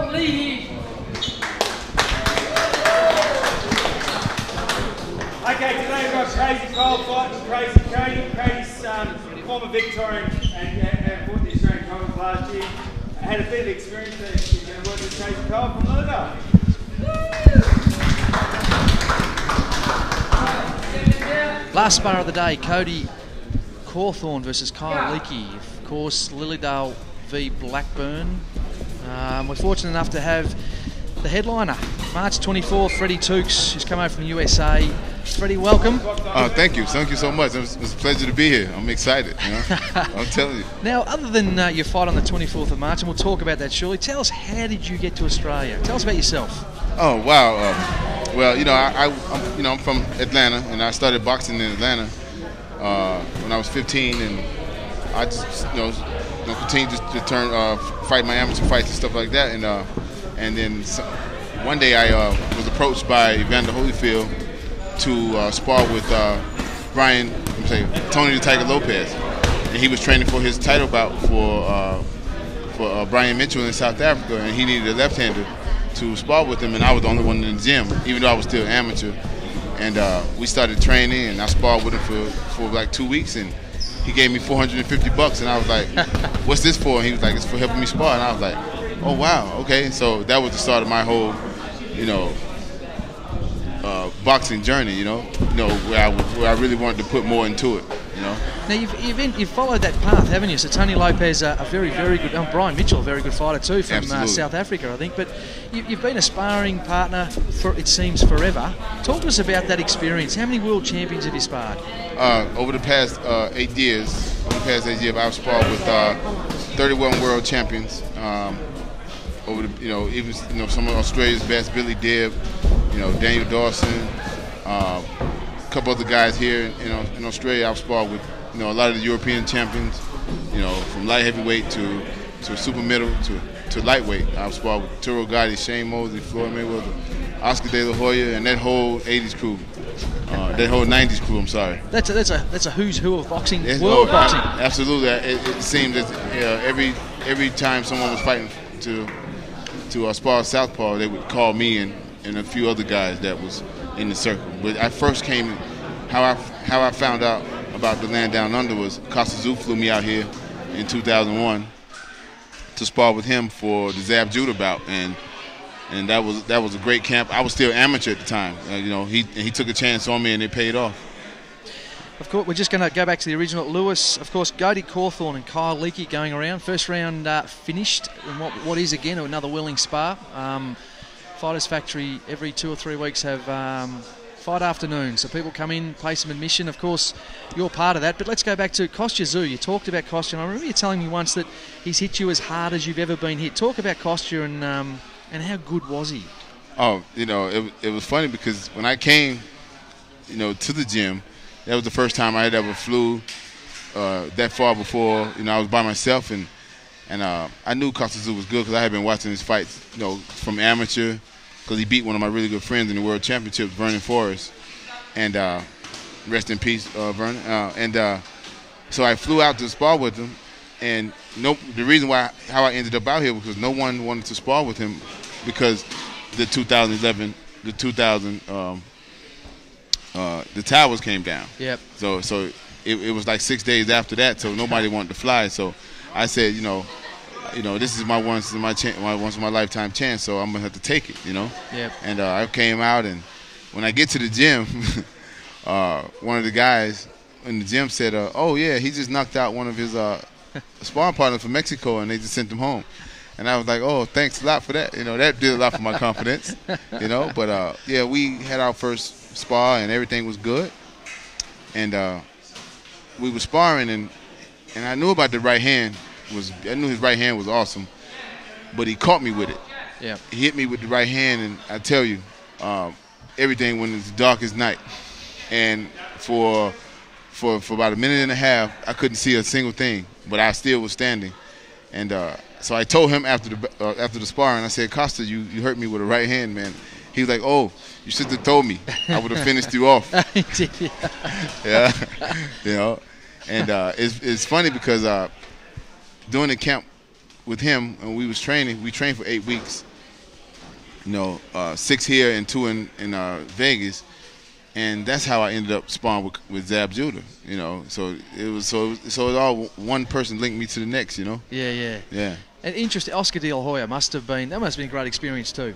Okay, today we've got Crazy Cole fighting Crazy Cody. Cody's former Victorian and fought the Australian Conference last year. I had a bit of experience that he's going to work with Crazy Cole from Muzza. Last spar of the day, Cody Cawthorn versus Kyle Leakey. Of course, Lilydale v Blackburn. We're fortunate enough to have the headliner, March 24th, Freddie Tukes, who's come over from the USA. Freddie, welcome. Thank you so much. It was a pleasure to be here. I'm excited, you know? I'm telling you. Now, other than your fight on the 24th of March, and we'll talk about that shortly, tell us, how did you get to Australia? Tell us about yourself. Oh, wow. Well, you know, I'm from Atlanta, and I started boxing in Atlanta when I was 15, and I just, continued to fight my amateur fights and stuff like that, and then one day I was approached by Evander Holyfield to spar with Tony the Tiger Lopez, and he was training for his title bout for Brian Mitchell in South Africa, and he needed a left-hander to spar with him, and I was the only one in the gym, even though I was still amateur. And we started training, and I sparred with him for like 2 weeks, and he gave me $450, and I was like, "What's this for?" And he was like, "It's for helping me spar." And I was like, "Oh wow, okay." So that was the start of my whole, boxing journey. Where I really wanted to put more into it. Now you've followed that path, haven't you? So Tony Lopez, a very, very good, Brian Mitchell, a very good fighter too from South Africa, I think. But you've been a sparring partner for, it seems, forever. Talk to us about that experience. How many world champions have you sparred? Over the past 8 years, I've sparred with 31 world champions. Some of Australia's best, Billy Dibb, Daniel Dawson, a couple other guys here in Australia. I've sparred with a lot of the European champions, from light heavyweight to super middle to lightweight. I've sparred with Turo Gotti, Shane Mosley, Floyd Mayweather, Oscar De La Hoya, and that whole 80s crew. That whole 90s crew, I'm sorry. That's a who's who of boxing, world boxing. Absolutely. It seems that every time someone was fighting to spar Southpaw, they would call me and a few other guys that was in the circle. But I first came, how I found out about the land down under was Costa Zoo flew me out here in 2001 to spar with him for the Zab Judah bout, and that was a great camp. I was still amateur at the time. He took a chance on me, and it paid off. Of course, we're just going to go back to the original. Lewis, of course, Cody Cawthorn and Kyle Leakey going around. First round finished in what is, again, another willing spar. Fighters Factory every 2 or 3 weeks have fight afternoons, so people come in, pay some admission. Of course, you're part of that. But let's go back to Kostya Tszyu. You talked about Kostya, and I remember you telling me once that he's hit you as hard as you've ever been hit. Talk about Kostya and how good was he? Oh, it was funny because when I came, to the gym, that was the first time I had ever flew that far before. I was by myself, and I knew Kostya Tszyu was good because I had been watching his fights, from amateur, because he beat one of my really good friends in the World Championships, Vernon Forrest, and rest in peace, Vernon. So I flew out to spar with him, and the reason how I ended up out here was because no one wanted to spar with him because the 2011, the towers came down. Yep. So it was like 6 days after that, so nobody wanted to fly. So I said, this is my once in my lifetime chance, so I'm gonna have to take it, Yep. And I came out, and when I get to the gym, one of the guys in the gym said, "Oh yeah, he just knocked out one of his sparring partners from Mexico, and they just sent him home." And I was like, "Oh, thanks a lot for that. That did a lot for my confidence, But yeah, we had our first spar, and everything was good, and we were sparring, and I knew about the right hand. I knew his right hand was awesome, but he caught me with it. Yeah. He hit me with the right hand, and I tell you, everything went as dark as night. And for about a minute and a half, I couldn't see a single thing, but I still was standing. And so I told him after the sparring, I said, "Costa, you hurt me with a right hand, man." He was like, "Oh, you should have told me. I would have finished you off." Yeah. And it's funny because during the camp with him, and we trained for 8 weeks, 6 here and 2 in Vegas, and that's how I ended up sparring with Zab Judah. So it all one person linked me to the next. Yeah. And interesting, Oscar De La Hoya must have been a great experience too.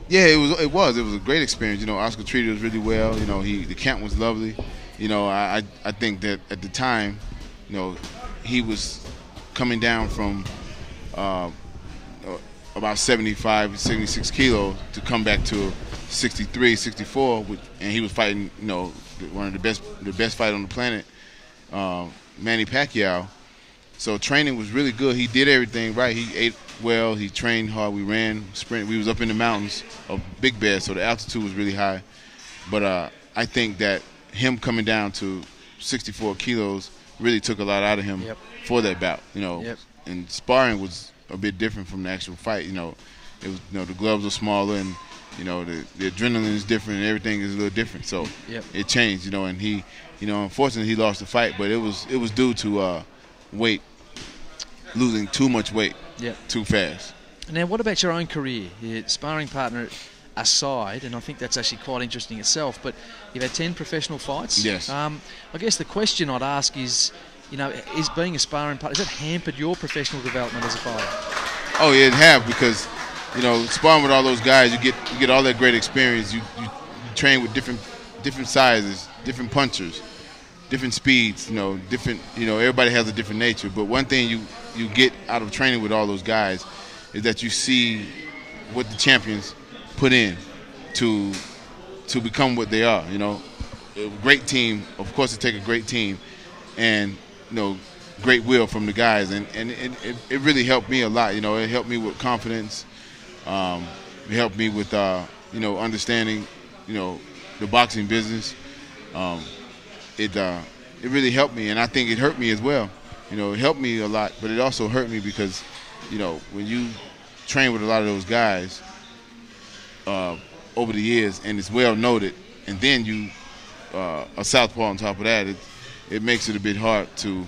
Yeah, it was a great experience. Oscar treated us really well. The camp was lovely. I think that at the time, he was coming down from about 75, 76 kilos to come back to 63, 64, and he was fighting, one of the best fight on the planet, Manny Pacquiao. So training was really good. He did everything right. He ate well. He trained hard. We ran, sprint. We was up in the mountains of Big Bear, so the altitude was really high. But I think that him coming down to 64 kilos really took a lot out of him for that bout. And sparring was a bit different from the actual fight. It was, the gloves were smaller, and the adrenaline is different, and everything is a little different. So it changed. And he, unfortunately, he lost the fight, but it was due to weight, losing too much weight too fast. Now, what about your own career? Your sparring partner aside, and I think that's actually quite interesting itself, but you've had 10 professional fights. Yes. I guess the question I'd ask is, is being a sparring partner, has it hampered your professional development as a fighter? Oh, yeah, it have, because, sparring with all those guys, you get all that great experience. You train with different sizes, different punchers, different speeds, different, everybody has a different nature. But one thing you get out of training with all those guys is that you see what the champions put in to become what they are. A great team, of course, it takes a great team, and great will from the guys, and it really helped me a lot. It helped me with confidence. It helped me with understanding the boxing business. It really helped me, and I think it hurt me as well. It helped me a lot, but it also hurt me because when you train with a lot of those guys over the years, and it's well noted, and then you a southpaw on top of that, it makes it a bit hard to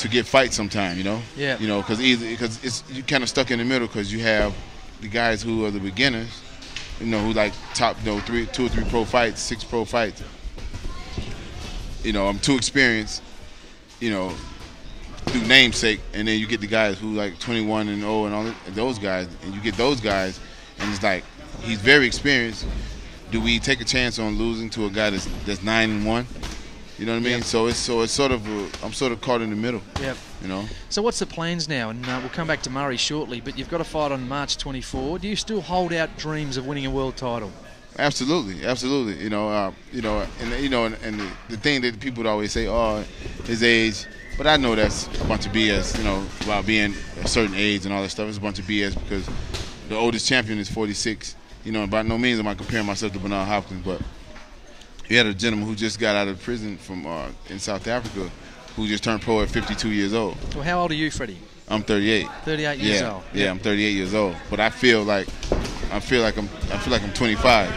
get fights sometimes. Because you kind of stuck in the middle, because you have the guys who are the beginners, who like top 2 or 3 pro fights, 6 pro fights. I'm too experienced, through namesake, and then you get the guys who like 21 and 0 and all those guys, and you get those guys, and it's like, he's very experienced. Do we take a chance on losing to a guy that's 9 and 1? You know what I mean? So it's sort of I'm sort of caught in the middle. Yep. So what's the plans now? And we'll come back to Murray shortly, but you've got a fight on March 24. Do you still hold out dreams of winning a world title? Absolutely. And the thing that people would always say, his age, but I know that's a bunch of BS. About being a certain age and all that stuff. It's a bunch of BS, because the oldest champion is 46. By no means am I comparing myself to Bernard Hopkins, but you had a gentleman who just got out of prison from in South Africa, who just turned pro at 52 years old. Well, how old are you, Freddie? I'm 38. 38 years old. Yeah, I'm 38 years old. But I feel like I'm 25.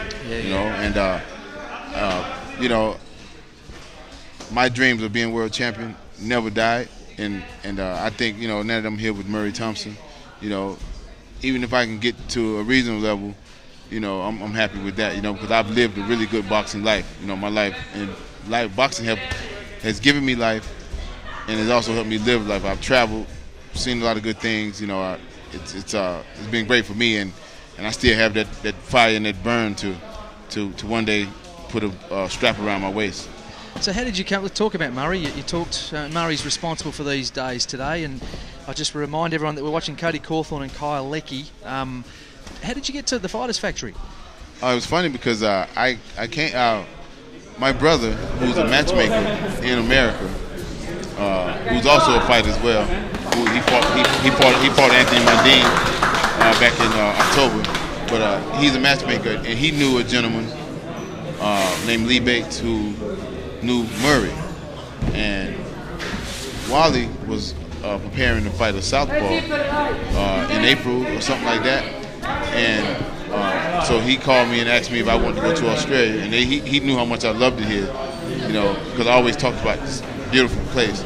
My dreams of being world champion never died, and I think now that I'm here with Murray Thompson, even if I can get to a reasonable level, I'm happy with that, because I've lived a really good boxing life. My life boxing has given me life, and has also helped me live life. I've traveled, seen a lot of good things. It's been great for me, and I still have that fire and that burn to one day put a strap around my waist. So how did you come? Let's talk about Murray. You talked. Murray's responsible for these days today, and I just remind everyone that we're watching Cody Cawthorne and Kyle Leckie. How did you get to the Fighters Factory? It was funny because I can't. My brother, who's a matchmaker in America, who's also a fighter as well, he fought Anthony Mundine back in October, but he's a matchmaker, and he knew a gentleman named Lee Bates who knew Murray, and Wally was preparing to fight a southpaw in April or something like that, and so he called me and asked me if I wanted to go to Australia, and he knew how much I loved it here, because I always talked about this beautiful place,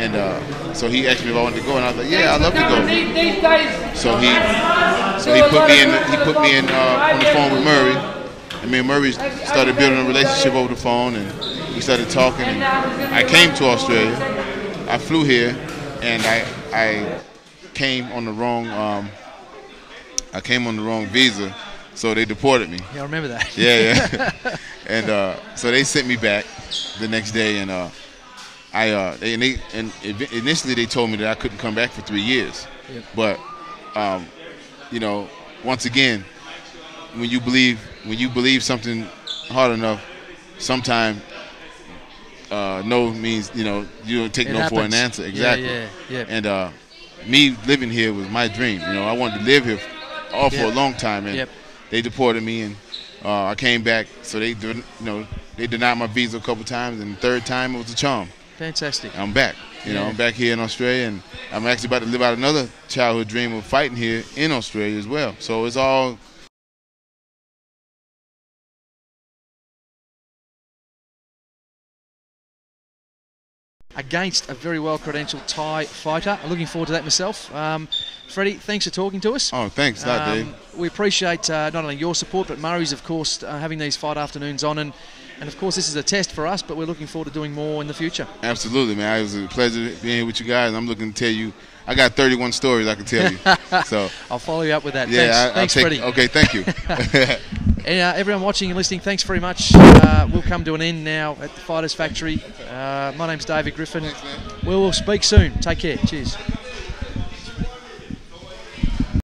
And so he asked me if I wanted to go, and I was like, yeah, I'd love to go. So he put me in on the phone with Murray, and me and Murray started building a relationship over the phone, and we started talking. And I came to Australia. I flew here, and I came on the wrong visa, so they deported me. Yeah, I remember that. Yeah. And so they sent me back the next day, and initially they told me that I couldn't come back for 3 years. Yep. But you know, once again, when you believe something hard enough, sometimes no means, you don't take no for an answer. Exactly. Yeah. And me living here was my dream. I wanted to live here for a long time, and they deported me, and I came back. So they denied my visa a couple times, and the third time it was a charm. Fantastic. I'm back. I'm back here in Australia, and I'm actually about to live out another childhood dream of fighting here in Australia as well. So it's all. Against a very well-credentialed Thai fighter. I'm looking forward to that myself. Freddie, thanks for talking to us. Oh, thanks a lot, Dave. We appreciate not only your support, but Murray's, of course, having these fight afternoons on. And of course, this is a test for us, but we're looking forward to doing more in the future. Absolutely, man. It was a pleasure being here with you guys. I'm looking to tell you, I got 31 stories I can tell you. So I'll follow you up with that. Yeah, thanks, Freddie. Okay, thank you. And everyone watching and listening, thanks very much. We'll come to an end now at the Fighters Factory. My name's David Griffin. Thanks, we will speak soon. Take care. Cheers.